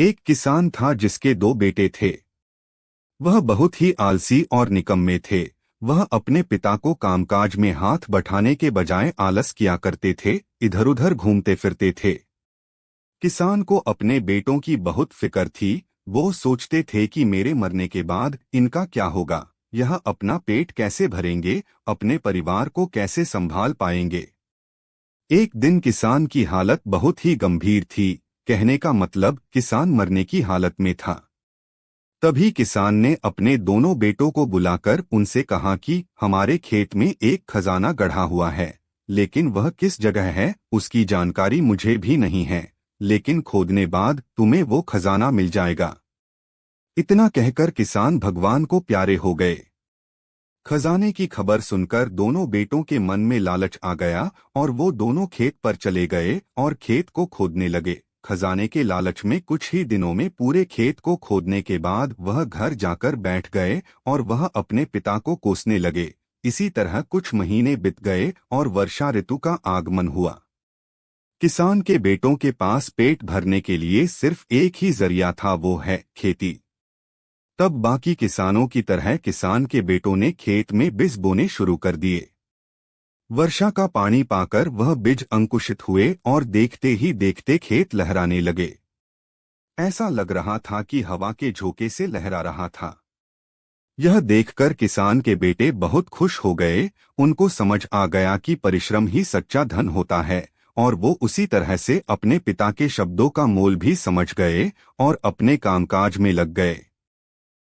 एक किसान था जिसके दो बेटे थे। वह बहुत ही आलसी और निकम्मे थे। वह अपने पिता को कामकाज में हाथ बटाने के बजाय आलस किया करते थे, इधर उधर घूमते फिरते थे। किसान को अपने बेटों की बहुत फिक्र थी। वो सोचते थे कि मेरे मरने के बाद इनका क्या होगा, यह अपना पेट कैसे भरेंगे, अपने परिवार को कैसे संभाल पाएंगे। एक दिन किसान की हालत बहुत ही गंभीर थी। कहने का मतलब किसान मरने की हालत में था। तभी किसान ने अपने दोनों बेटों को बुलाकर उनसे कहा कि हमारे खेत में एक खजाना गढ़ा हुआ है, लेकिन वह किस जगह है उसकी जानकारी मुझे भी नहीं है, लेकिन खोदने बाद तुम्हें वो खजाना मिल जाएगा। इतना कहकर किसान भगवान को प्यारे हो गए। खजाने की खबर सुनकर दोनों बेटों के मन में लालच आ गया और वो दोनों खेत पर चले गए और खेत को खोदने लगे। खजाने के लालच में कुछ ही दिनों में पूरे खेत को खोदने के बाद वह घर जाकर बैठ गए और वह अपने पिता को कोसने लगे। इसी तरह कुछ महीने बीत गए और वर्षा ऋतु का आगमन हुआ। किसान के बेटों के पास पेट भरने के लिए सिर्फ एक ही जरिया था, वो है खेती। तब बाकी किसानों की तरह किसान के बेटों ने खेत में बीज बोने शुरू कर दिए। वर्षा का पानी पाकर वह बीज अंकुशित हुए और देखते ही देखते खेत लहराने लगे। ऐसा लग रहा था कि हवा के झोंके से लहरा रहा था। यह देखकर किसान के बेटे बहुत खुश हो गए। उनको समझ आ गया कि परिश्रम ही सच्चा धन होता है, और वो उसी तरह से अपने पिता के शब्दों का मोल भी समझ गए और अपने कामकाज में लग गए।